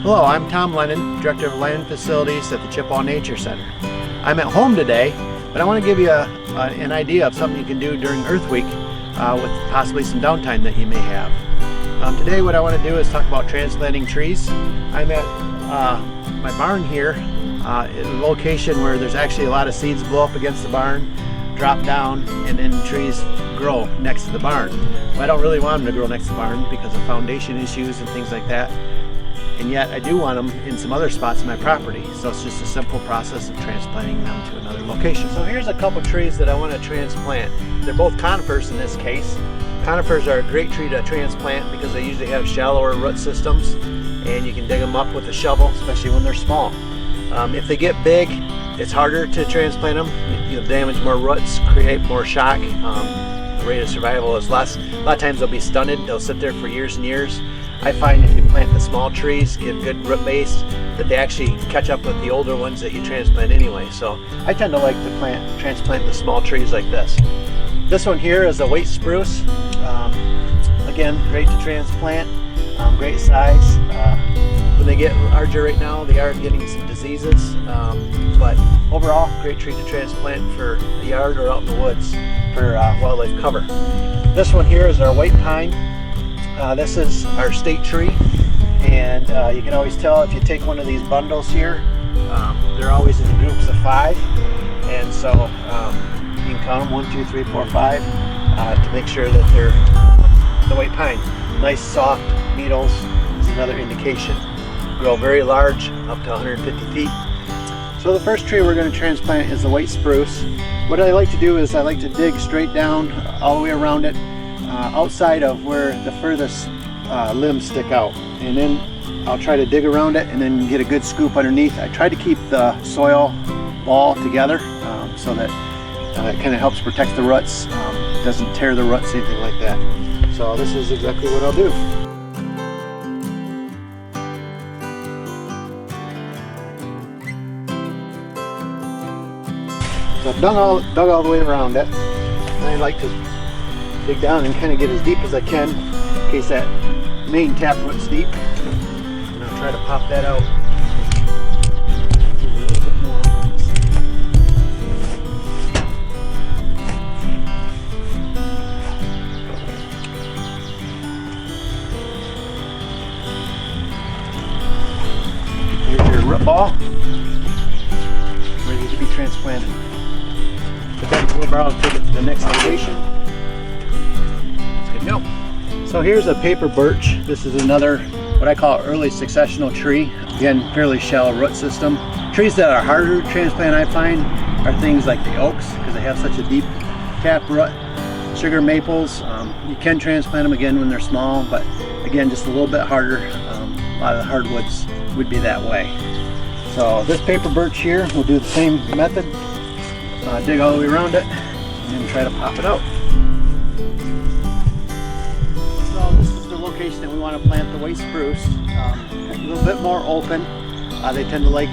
Hello, I'm Tom Lennon, Director of Land Facilities at the Chippewa Nature Center. I'm at home today, but I want to give you an idea of something you can do during Earth Week with possibly some downtime that you may have. Today what I want to do is talk about transplanting trees. I'm at my barn here at a location where there's actually a lot of seeds blow up against the barn, drop down, and then trees grow next to the barn. Well, I don't really want them to grow next to the barn because of foundation issues and things like that. And yet I do want them in some other spots in my property. So it's just a simple process of transplanting them to another location. So here's a couple trees that I want to transplant. They're both conifers in this case. Conifers are a great tree to transplant because they usually have shallower root systems and you can dig them up with a shovel, especially when they're small. If they get big, it's harder to transplant them. You'll damage more roots, create more shock. The rate of survival is less. A lot of times they'll be stunted. They'll sit there for years and years. I find if you plant the small trees, get good root base, that they actually catch up with the older ones that you transplant anyway. So I tend to like to transplant the small trees like this. This one here is a white spruce. Again, great to transplant, great size. When they get larger right now, they are getting some diseases, but overall, great tree to transplant for the yard or out in the woods for wildlife cover. This one here is our white pine. This is our state tree, and you can always tell if you take one of these bundles here, they're always in groups of 5, and so you can count them 1, 2, 3, 4, 5 to make sure that they're the white pine. Nice soft needles is another indication. Grow very large, up to 150 feet. So the first tree we're going to transplant is the white spruce. What I like to do is I like to dig straight down all the way around it, outside of where the furthest limbs stick out, and then I'll try to dig around it and then get a good scoop underneath. I try to keep the soil ball together so that it kind of helps protect the roots, doesn't tear the roots, anything like that. So this is exactly what I'll do. So I've dug all the way around it, and I like to dig down and kind of get as deep as I can in case that main taproot's deep. And I'll try to pop that out. A little bit more. Here's your root ball, ready to be transplanted. Put that in the wheelbarrow and take it to the next location. Go. So here's a paper birch. This is another, what I call early successional tree. Again, fairly shallow root system. Trees that are harder to transplant, I find, are things like the oaks, because they have such a deep tap root. Sugar maples, you can transplant them again when they're small, but again, just a little bit harder. A lot of the hardwoods would be that way. So this paper birch here, we'll do the same method. Dig all the way around it, and then try to pop it out. Location that we want to plant the white spruce, a little bit more open. They tend to like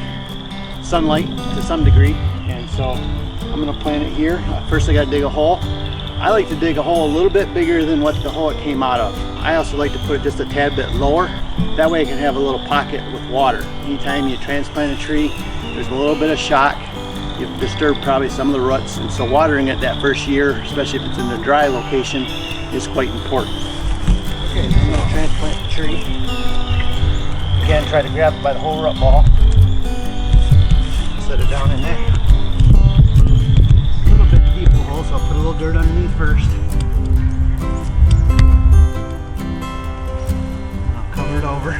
sunlight to some degree, and so I'm going to plant it here. First I got to dig a hole. I like to dig a hole a little bit bigger than what the hole it came out of. I also like to put it just a tad bit lower. That way I can have a little pocket with water. Anytime you transplant a tree, there's a little bit of shock. You've disturbed probably some of the roots, and so watering it that first year, especially if it's in a dry location, is quite important. Okay, so I'm going to transplant the tree. Again, try to grab it by the whole root ball. Set it down in there. A little bit deep in the hole, so I'll put a little dirt underneath first. I'll cover it over.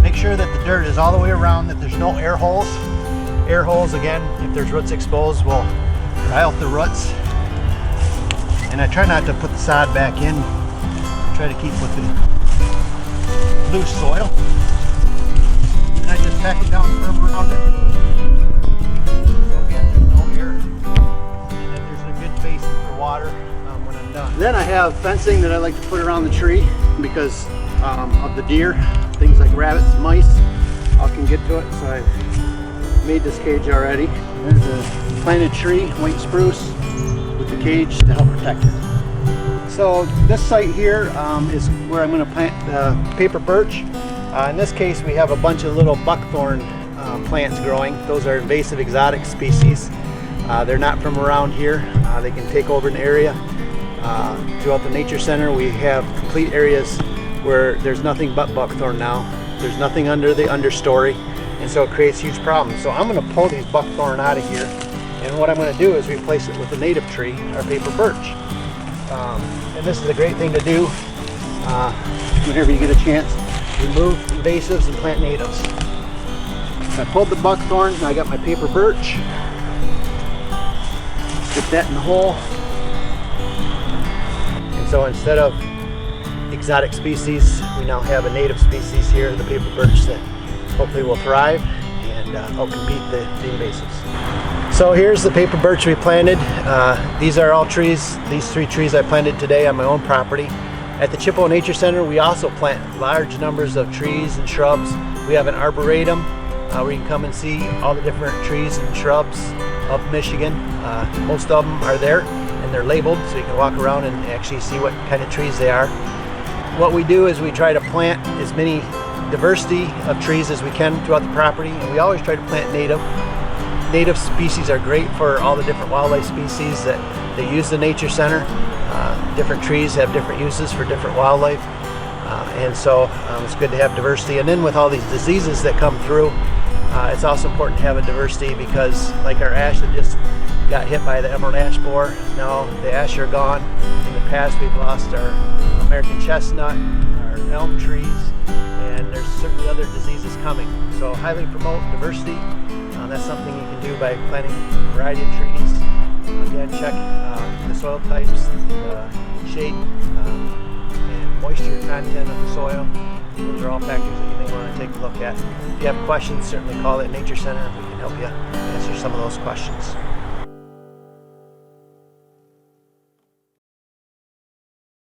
Make sure that the dirt is all the way around, that there's no air holes. Air holes, again, if there's roots exposed, will dry out the roots. And I try not to put the sod back in. Try to keep with the loose soil. And I just pack it down firm around it. So again, there's no air. And that there's a good basin for water when I'm done. Then I have fencing that I like to put around the tree because of the deer. Things like rabbits, mice, all can get to it. So I've made this cage already. There's a planted tree, white spruce, with the cage to help protect it. So this site here is where I'm going to plant the paper birch. In this case, we have a bunch of little buckthorn plants growing. Those are invasive exotic species. They're not from around here. They can take over an area. Throughout the Nature Center, we have complete areas where there's nothing but buckthorn now. There's nothing under the understory, and so it creates huge problems. So I'm going to pull these buckthorn out of here, and what I'm going to do is replace it with a native tree, our paper birch. And this is a great thing to do whenever you get a chance. Remove invasives and plant natives. I pulled the buckthorn, and I got my paper birch. Stick that in the hole. And so instead of exotic species, we now have a native species here, the paper birch, that hopefully will thrive and outcompete the invasives. So here's the paper birch we planted. These are all trees. These 3 trees I planted today on my own property. At the Chippewa Nature Center, we also plant large numbers of trees and shrubs. We have an arboretum where you can come and see all the different trees and shrubs of Michigan. Most of them are there, and they're labeled, so you can walk around and actually see what kind of trees they are. What we do is we try to plant as many diversity of trees as we can throughout the property, and we always try to plant native. Native species are great for all the different wildlife species that they use the Nature Center. Different trees have different uses for different wildlife, and so it's good to have diversity. And then with all these diseases that come through, it's also important to have a diversity, because like our ash that just got hit by the emerald ash borer, now the ash are gone. In the past, we've lost our American chestnut, our elm trees, and there's certainly other diseases coming. So highly promote diversity. That's something you can do by planting a variety of trees. Again, check the soil types, the shade and moisture content of the soil. Those are all factors that you may want to take a look at. If you have questions, certainly call the Nature Center. We can help you answer some of those questions.